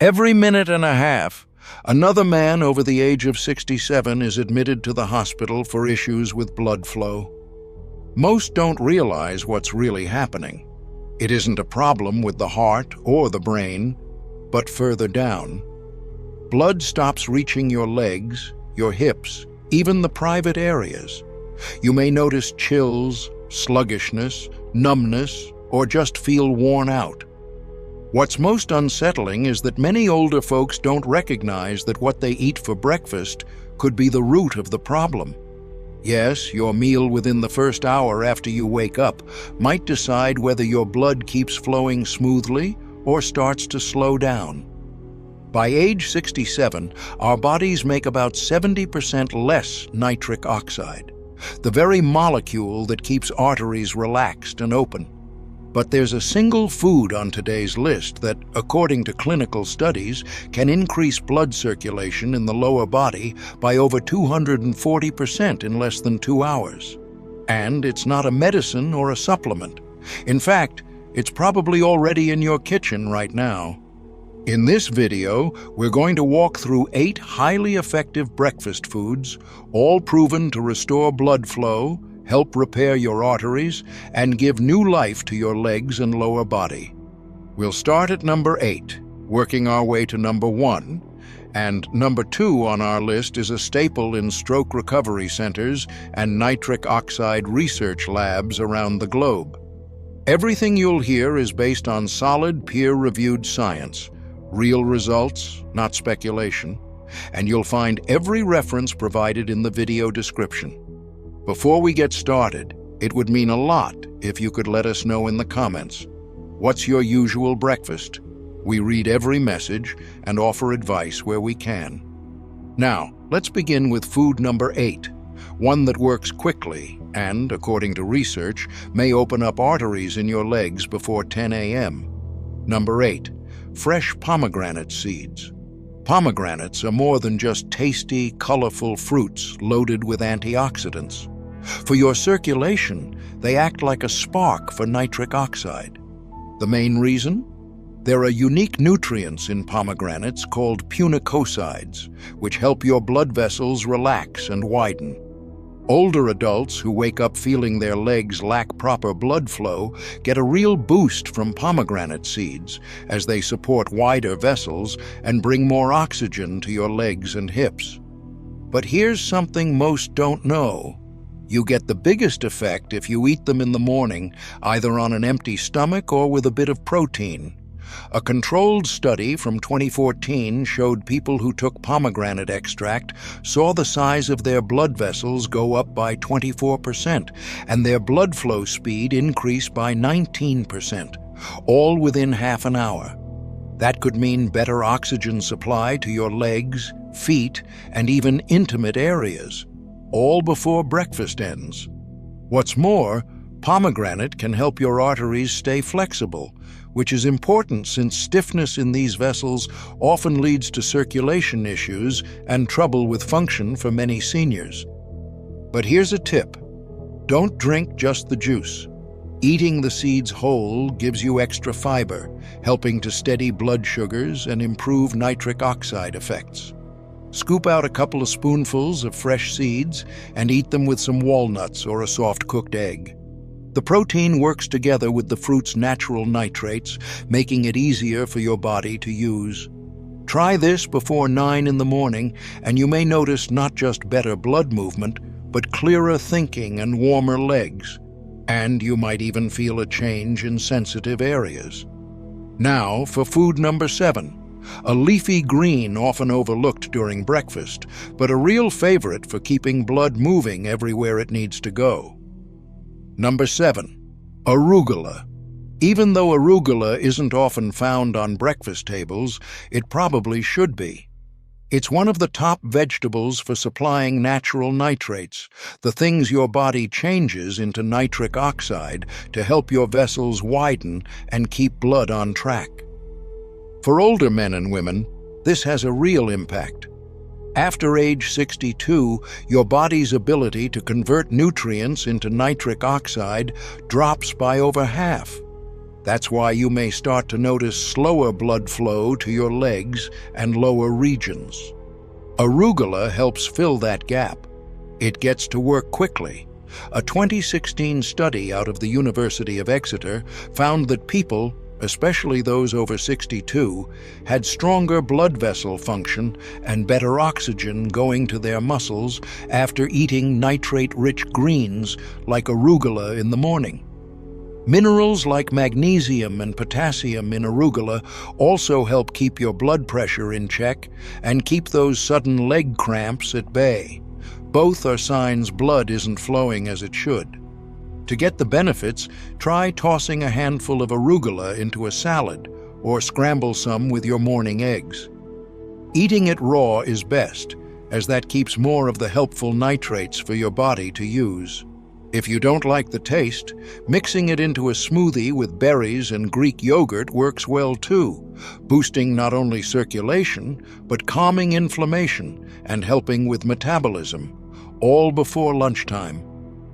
Every minute and a half, another man over the age of 67 is admitted to the hospital for issues with blood flow. Most don't realize what's really happening. It isn't a problem with the heart or the brain, but further down. Blood stops reaching your legs, your hips, even the private areas. You may notice chills, sluggishness, numbness, or just feel worn out. What's most unsettling is that many older folks don't recognize that what they eat for breakfast could be the root of the problem. Yes, your meal within the first hour after you wake up might decide whether your blood keeps flowing smoothly or starts to slow down. By age 67, our bodies make about 70% less nitric oxide, the very molecule that keeps arteries relaxed and open. But there's a single food on today's list that, according to clinical studies, can increase blood circulation in the lower body by over 240% in less than 2 hours. And it's not a medicine or a supplement. In fact, it's probably already in your kitchen right now. In this video, we're going to walk through 8 highly effective breakfast foods, all proven to restore blood flow, help repair your arteries, and give new life to your legs and lower body. We'll start at number 8, working our way to number 1, and number 2 on our list is a staple in stroke recovery centers and nitric oxide research labs around the globe. Everything you'll hear is based on solid, peer-reviewed science, real results, not speculation, and you'll find every reference provided in the video description. Before we get started, it would mean a lot if you could let us know in the comments, what's your usual breakfast? We read every message and offer advice where we can. Now, let's begin with food number 8, one that works quickly and, according to research, may open up arteries in your legs before 10 a.m. Number 8, fresh pomegranate seeds. Pomegranates are more than just tasty, colorful fruits loaded with antioxidants. For your circulation, they act like a spark for nitric oxide. The main reason? There are unique nutrients in pomegranates called punicosides, which help your blood vessels relax and widen. Older adults who wake up feeling their legs lack proper blood flow get a real boost from pomegranate seeds as they support wider vessels and bring more oxygen to your legs and hips. But here's something most don't know. You get the biggest effect if you eat them in the morning, either on an empty stomach or with a bit of protein. A controlled study from 2014 showed people who took pomegranate extract saw the size of their blood vessels go up by 24% and their blood flow speed increase by 19%, all within half an hour. That could mean better oxygen supply to your legs, feet, and even intimate areas, all before breakfast ends. What's more, pomegranate can help your arteries stay flexible, which is important since stiffness in these vessels often leads to circulation issues and trouble with function for many seniors. But here's a tip. Don't drink just the juice. Eating the seeds whole gives you extra fiber, helping to steady blood sugars and improve nitric oxide effects. Scoop out a couple of spoonfuls of fresh seeds and eat them with some walnuts or a soft cooked egg. The protein works together with the fruit's natural nitrates, making it easier for your body to use. Try this before 9 in the morning, and you may notice not just better blood movement, but clearer thinking and warmer legs. And you might even feel a change in sensitive areas. Now for food number 7. A leafy green often overlooked during breakfast, but a real favorite for keeping blood moving everywhere it needs to go. Number 7. Arugula. Even though arugula isn't often found on breakfast tables, it probably should be. It's one of the top vegetables for supplying natural nitrates, the things your body changes into nitric oxide to help your vessels widen and keep blood on track. For older men and women, this has a real impact. After age 62, your body's ability to convert nutrients into nitric oxide drops by over half. That's why you may start to notice slower blood flow to your legs and lower regions. Arugula helps fill that gap. It gets to work quickly. A 2016 study out of the University of Exeter found that people, especially those over 62, had stronger blood vessel function and better oxygen going to their muscles after eating nitrate-rich greens like arugula in the morning. Minerals like magnesium and potassium in arugula also help keep your blood pressure in check and keep those sudden leg cramps at bay. Both are signs blood isn't flowing as it should. To get the benefits, try tossing a handful of arugula into a salad or scramble some with your morning eggs. Eating it raw is best, as that keeps more of the helpful nitrates for your body to use. If you don't like the taste, mixing it into a smoothie with berries and Greek yogurt works well too, boosting not only circulation, but calming inflammation and helping with metabolism, all before lunchtime.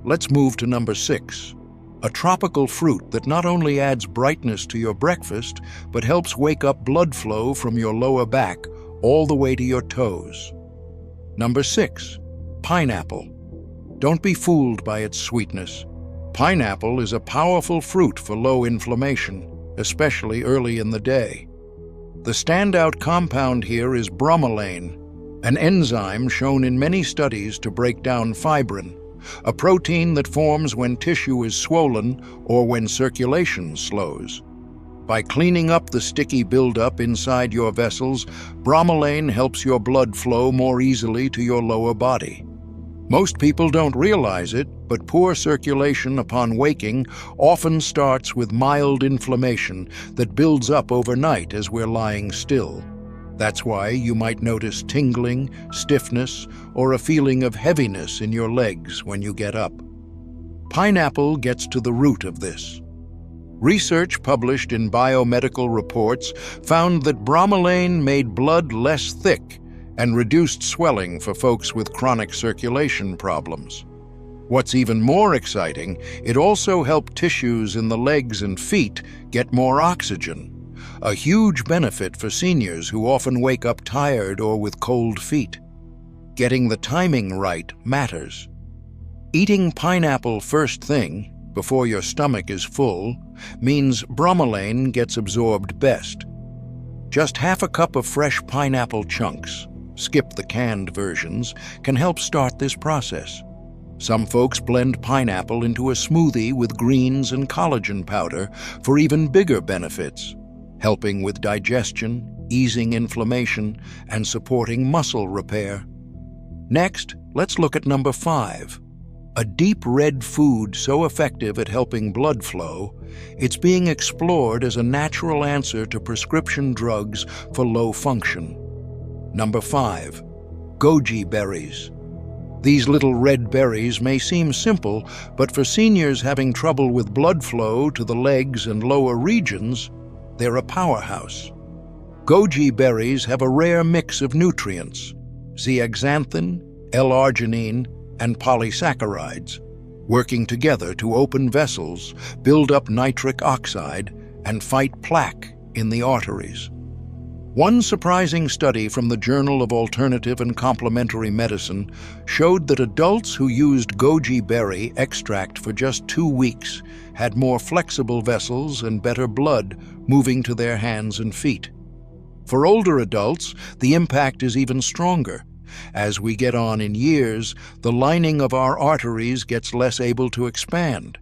Let's move to number 6, a tropical fruit that not only adds brightness to your breakfast, but helps wake up blood flow from your lower back all the way to your toes. Number 6, pineapple. Don't be fooled by its sweetness. Pineapple is a powerful fruit for low inflammation, especially early in the day. The standout compound here is bromelain, an enzyme shown in many studies to break down fibrin, a protein that forms when tissue is swollen or when circulation slows. By cleaning up the sticky buildup inside your vessels, bromelain helps your blood flow more easily to your lower body. Most people don't realize it, but poor circulation upon waking often starts with mild inflammation that builds up overnight as we're lying still. That's why you might notice tingling, stiffness, or a feeling of heaviness in your legs when you get up. Pineapple gets to the root of this. Research published in biomedical reports found that bromelain made blood less thick and reduced swelling for folks with chronic circulation problems. What's even more exciting, it also helped tissues in the legs and feet get more oxygen, a huge benefit for seniors who often wake up tired or with cold feet. Getting the timing right matters. Eating pineapple first thing, before your stomach is full, means bromelain gets absorbed best. Just half a cup of fresh pineapple chunks, skip the canned versions, can help start this process. Some folks blend pineapple into a smoothie with greens and collagen powder for even bigger benefits, helping with digestion, easing inflammation, and supporting muscle repair. Next, let's look at number 5. A deep red food so effective at helping blood flow, it's being explored as a natural answer to prescription drugs for low function. Number 5, goji berries. These little red berries may seem simple, but for seniors having trouble with blood flow to the legs and lower regions, they're a powerhouse. Goji berries have a rare mix of nutrients, zeaxanthin, L-arginine, and polysaccharides, working together to open vessels, build up nitric oxide, and fight plaque in the arteries. One surprising study from the Journal of Alternative and Complementary Medicine showed that adults who used goji berry extract for just 2 weeks had more flexible vessels and better blood moving to their hands and feet. For older adults, the impact is even stronger. As we get on in years, the lining of our arteries gets less able to expand.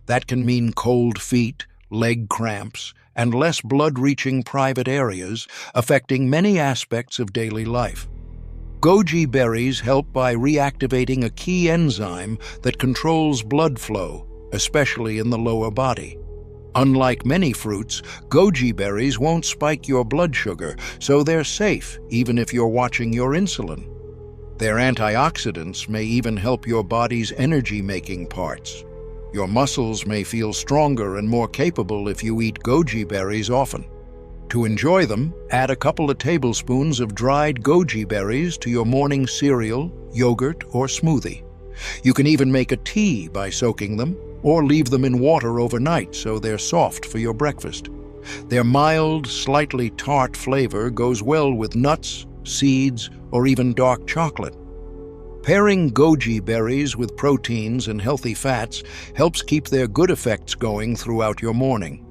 That can mean cold feet, leg cramps, and less blood reaching private areas, affecting many aspects of daily life. Goji berries help by reactivating a key enzyme that controls blood flow, especially in the lower body. Unlike many fruits, goji berries won't spike your blood sugar, so they're safe even if you're watching your insulin. Their antioxidants may even help your body's energy-making parts. Your muscles may feel stronger and more capable if you eat goji berries often. To enjoy them, add a couple of tablespoons of dried goji berries to your morning cereal, yogurt, or smoothie. You can even make a tea by soaking them, or leave them in water overnight so they're soft for your breakfast. Their mild, slightly tart flavor goes well with nuts, seeds, or even dark chocolate. Pairing goji berries with proteins and healthy fats helps keep their good effects going throughout your morning.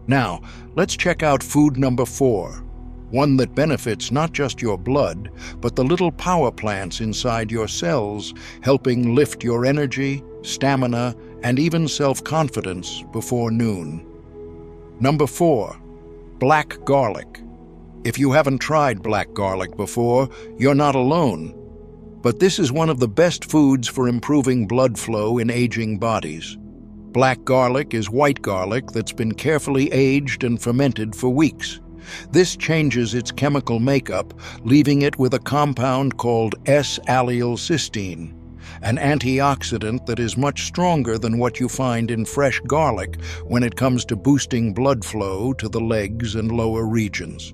Now, let's check out food number 4, one that benefits not just your blood, but the little power plants inside your cells, helping lift your energy, stamina, and even self-confidence before noon. Number 4, black garlic. If you haven't tried black garlic before, you're not alone. But this is one of the best foods for improving blood flow in aging bodies. Black garlic is white garlic that's been carefully aged and fermented for weeks. This changes its chemical makeup, leaving it with a compound called S-allylcysteine, an antioxidant that is much stronger than what you find in fresh garlic when it comes to boosting blood flow to the legs and lower regions.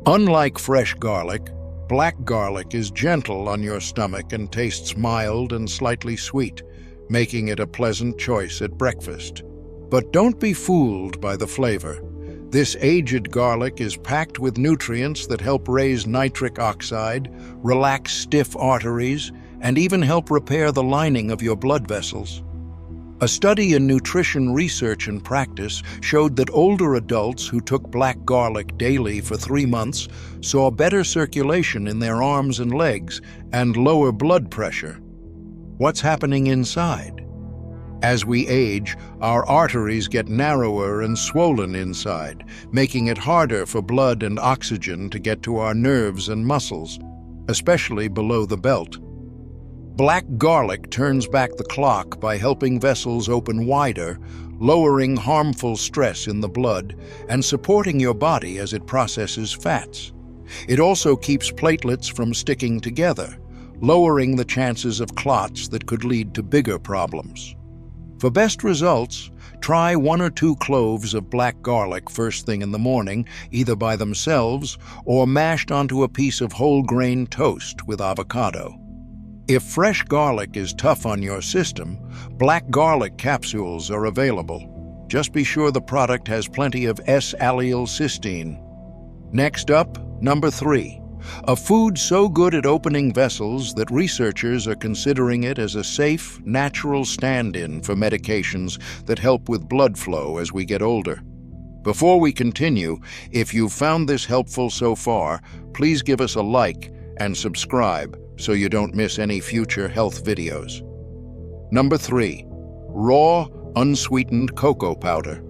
Unlike fresh garlic, black garlic is gentle on your stomach and tastes mild and slightly sweet, making it a pleasant choice at breakfast. But don't be fooled by the flavor. This aged garlic is packed with nutrients that help raise nitric oxide, relax stiff arteries, and even help repair the lining of your blood vessels. A study in nutrition research and practice showed that older adults who took black garlic daily for 3 months saw better circulation in their arms and legs and lower blood pressure. What's happening inside? As we age, our arteries get narrower and swollen inside, making it harder for blood and oxygen to get to our nerves and muscles, especially below the belt. Black garlic turns back the clock by helping vessels open wider, lowering harmful stress in the blood, and supporting your body as it processes fats. It also keeps platelets from sticking together, lowering the chances of clots that could lead to bigger problems. For best results, try 1 or 2 cloves of black garlic first thing in the morning, either by themselves or mashed onto a piece of whole grain toast with avocado. If fresh garlic is tough on your system, black garlic capsules are available. Just be sure the product has plenty of S-allylcysteine. Next up, number 3. A food so good at opening vessels that researchers are considering it as a safe, natural stand-in for medications that help with blood flow as we get older. Before we continue, if you've found this helpful so far, please give us a like and subscribe so you don't miss any future health videos. Number 3, raw, unsweetened cocoa powder.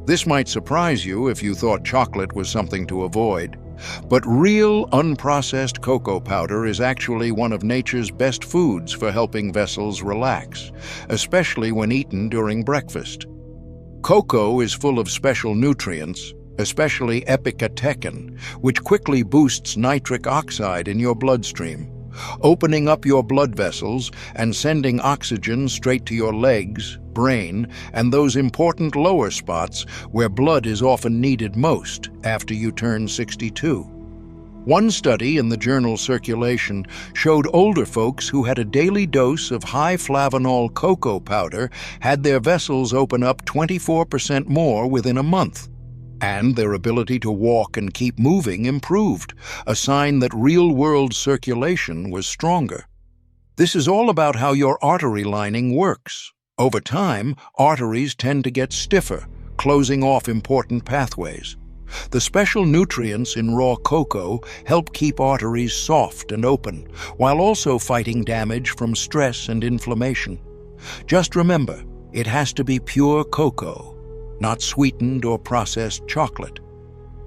This might surprise you if you thought chocolate was something to avoid, but real, unprocessed cocoa powder is actually one of nature's best foods for helping vessels relax, especially when eaten during breakfast. Cocoa is full of special nutrients, especially epicatechin, which quickly boosts nitric oxide in your bloodstream, opening up your blood vessels and sending oxygen straight to your legs, brain, and those important lower spots where blood is often needed most after you turn 62. One study in the journal Circulation showed older folks who had a daily dose of high flavanol cocoa powder had their vessels open up 24% more within a month. And their ability to walk and keep moving improved, a sign that real-world circulation was stronger. This is all about how your artery lining works. Over time, arteries tend to get stiffer, closing off important pathways. The special nutrients in raw cocoa help keep arteries soft and open, while also fighting damage from stress and inflammation. Just remember, it has to be pure cocoa, not sweetened or processed chocolate.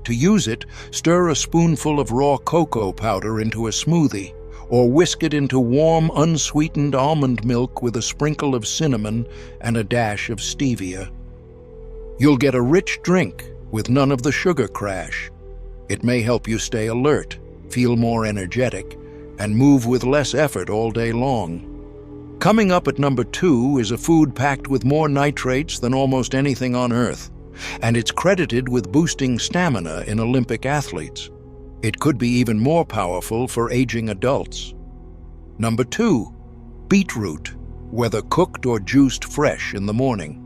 To use it, stir a spoonful of raw cocoa powder into a smoothie, or whisk it into warm, unsweetened almond milk with a sprinkle of cinnamon and a dash of stevia. You'll get a rich drink with none of the sugar crash. It may help you stay alert, feel more energetic, and move with less effort all day long. Coming up at number 2 is a food packed with more nitrates than almost anything on Earth, and it's credited with boosting stamina in Olympic athletes. It could be even more powerful for aging adults. Number 2, beetroot. whether cooked or juiced fresh in the morning.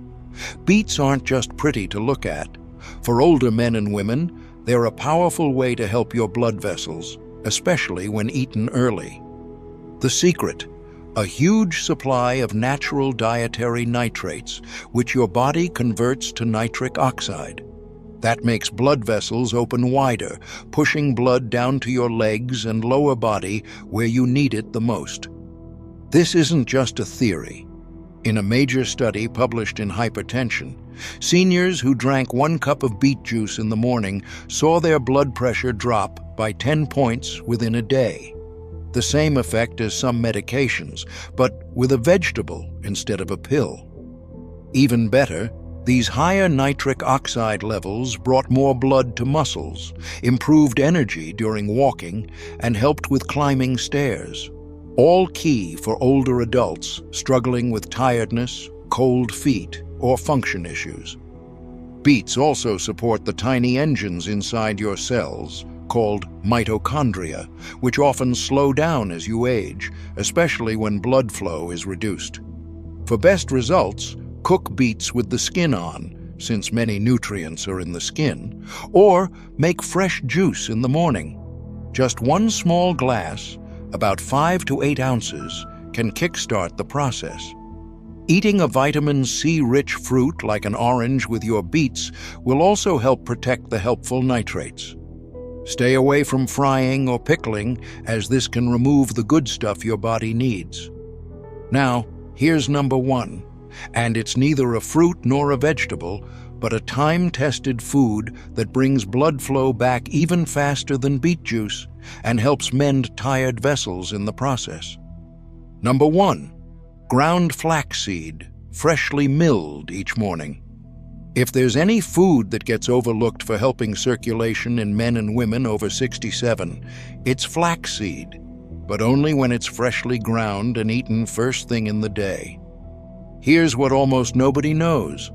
Beets aren't just pretty to look at. For older men and women, they're a powerful way to help your blood vessels, especially when eaten early. The secret: a huge supply of natural dietary nitrates, which your body converts to nitric oxide. That makes blood vessels open wider, pushing blood down to your legs and lower body where you need it the most. This isn't just a theory. In a major study published in Hypertension, seniors who drank 1 cup of beet juice in the morning saw their blood pressure drop by 10 points within a day. The same effect as some medications, but with a vegetable instead of a pill. Even better, these higher nitric oxide levels brought more blood to muscles, improved energy during walking, and helped with climbing stairs. All key for older adults struggling with tiredness, cold feet, or function issues. Beets also support the tiny engines inside your cells, called mitochondria, which often slow down as you age, especially when blood flow is reduced. For best results, cook beets with the skin on, since many nutrients are in the skin, or make fresh juice in the morning. Just 1 small glass, about 5 to 8 ounces, can kickstart the process. Eating a vitamin C-rich fruit like an orange with your beets will also help protect the helpful nitrates. Stay away from frying or pickling, as this can remove the good stuff your body needs. Now, here's number 1, and it's neither a fruit nor a vegetable, but a time-tested food that brings blood flow back even faster than beet juice and helps mend tired vessels in the process. Number 1, ground flaxseed, freshly milled each morning. If there's any food that gets overlooked for helping circulation in men and women over 67, it's flaxseed, but only when it's freshly ground and eaten first thing in the day. Here's what almost nobody knows.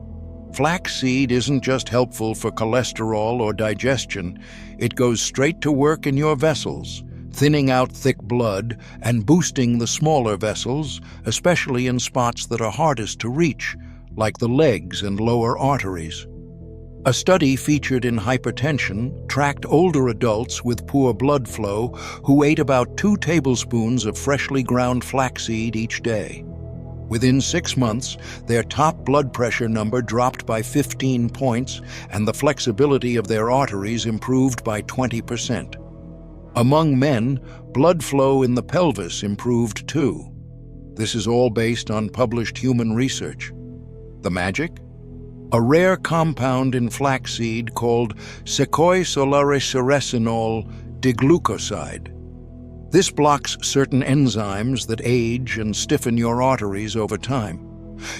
Flaxseed isn't just helpful for cholesterol or digestion, it goes straight to work in your vessels, thinning out thick blood and boosting the smaller vessels, especially in spots that are hardest to reach, like the legs and lower arteries. A study featured in Hypertension tracked older adults with poor blood flow who ate about 2 tablespoons of freshly ground flaxseed each day. Within 6 months, their top blood pressure number dropped by 15 points and the flexibility of their arteries improved by 20%. Among men, blood flow in the pelvis improved too. This is all based on published human research. The magic? A rare compound in flaxseed called secoisolariceresinol diglucoside. This blocks certain enzymes that age and stiffen your arteries over time.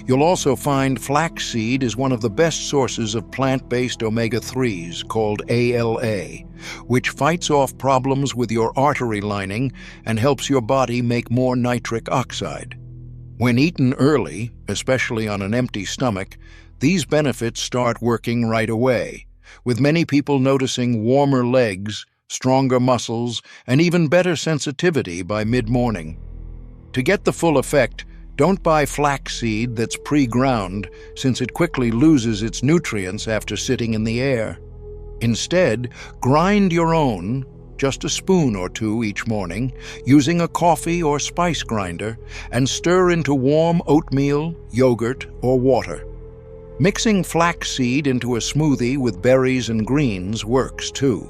You'll also find flaxseed is one of the best sources of plant-based omega-3s called ALA, which fights off problems with your artery lining and helps your body make more nitric oxide. When eaten early, especially on an empty stomach, these benefits start working right away, with many people noticing warmer legs, stronger muscles, and even better sensitivity by mid-morning. To get the full effect, don't buy flaxseed that's pre-ground, since it quickly loses its nutrients after sitting in the air. Instead, grind your own, just a spoon or 2 each morning, using a coffee or spice grinder, and stir into warm oatmeal, yogurt, or water. Mixing flaxseed into a smoothie with berries and greens works too.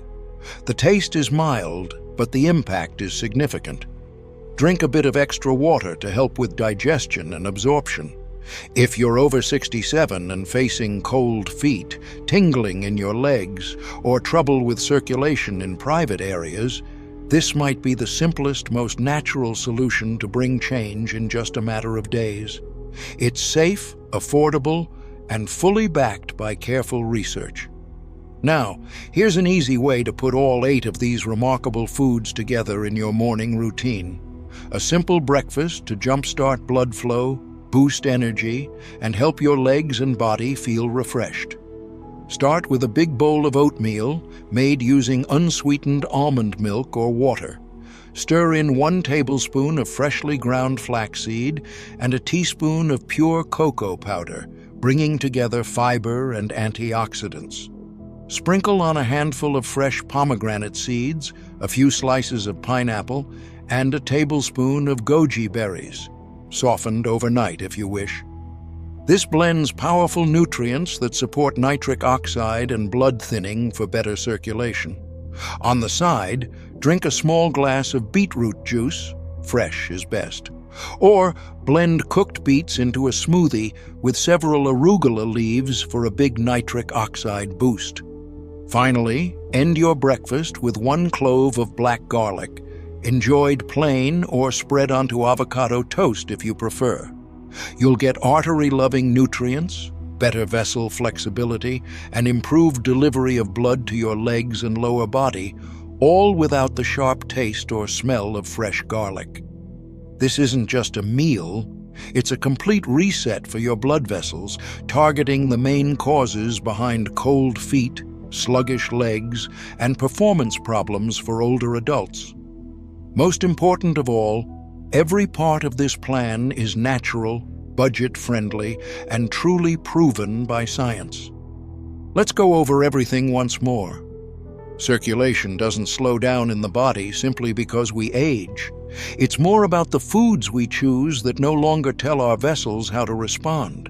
The taste is mild, but the impact is significant. Drink a bit of extra water to help with digestion and absorption. If you're over 67 and facing cold feet, tingling in your legs, or trouble with circulation in private areas, this might be the simplest, most natural solution to bring change in just a matter of days. It's safe, affordable, and fully backed by careful research. Now, here's an easy way to put all 8 of these remarkable foods together in your morning routine. A simple breakfast to jumpstart blood flow, boost energy, and help your legs and body feel refreshed. Start with a big bowl of oatmeal made using unsweetened almond milk or water. Stir in 1 tablespoon of freshly ground flaxseed and a teaspoon of pure cocoa powder, bringing together fiber and antioxidants. Sprinkle on a handful of fresh pomegranate seeds, a few slices of pineapple, and a tablespoon of goji berries, softened overnight if you wish. This blends powerful nutrients that support nitric oxide and blood thinning for better circulation. On the side, drink a small glass of beetroot juice, fresh is best, or blend cooked beets into a smoothie with several arugula leaves for a big nitric oxide boost. Finally, end your breakfast with 1 clove of black garlic, enjoyed plain or spread onto avocado toast if you prefer. You'll get artery-loving nutrients, better vessel flexibility, and improved delivery of blood to your legs and lower body, all without the sharp taste or smell of fresh garlic. This isn't just a meal, it's a complete reset for your blood vessels, targeting the main causes behind cold feet, sluggish legs, and performance problems for older adults. Most important of all, every part of this plan is natural, budget-friendly, and truly proven by science. Let's go over everything once more. Circulation doesn't slow down in the body simply because we age. It's more about the foods we choose that no longer tell our vessels how to respond.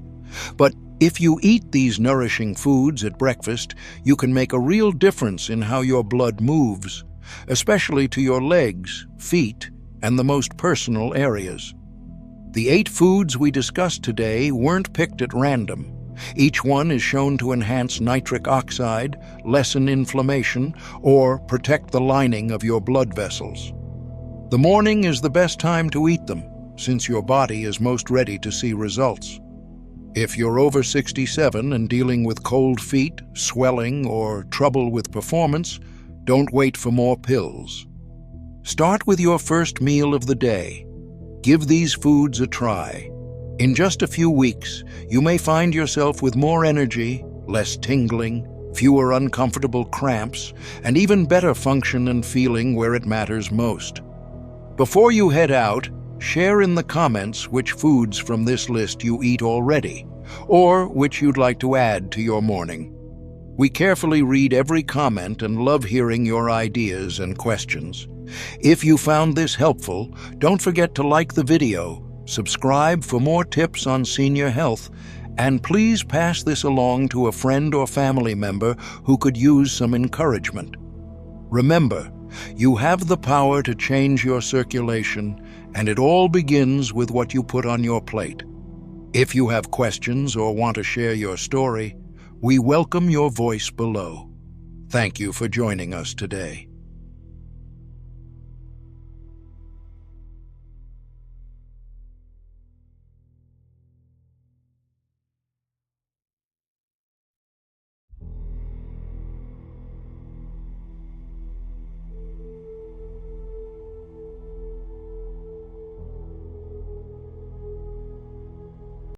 But if you eat these nourishing foods at breakfast, you can make a real difference in how your blood moves, especially to your legs, feet, and the most personal areas. The 8 foods we discussed today weren't picked at random. Each one is shown to enhance nitric oxide, lessen inflammation, or protect the lining of your blood vessels. The morning is the best time to eat them, since your body is most ready to see results. If you're over 67 and dealing with cold feet, swelling, or trouble with performance, don't wait for more pills. Start with your first meal of the day. Give these foods a try. In just a few weeks, you may find yourself with more energy, less tingling, fewer uncomfortable cramps, and even better function and feeling where it matters most. Before you head out, share in the comments which foods from this list you eat already, or which you'd like to add to your morning. We carefully read every comment and love hearing your ideas and questions. If you found this helpful, don't forget to like the video, subscribe for more tips on senior health, and please pass this along to a friend or family member who could use some encouragement. Remember, you have the power to change your circulation, and it all begins with what you put on your plate. If you have questions or want to share your story, we welcome your voice below. Thank you for joining us today.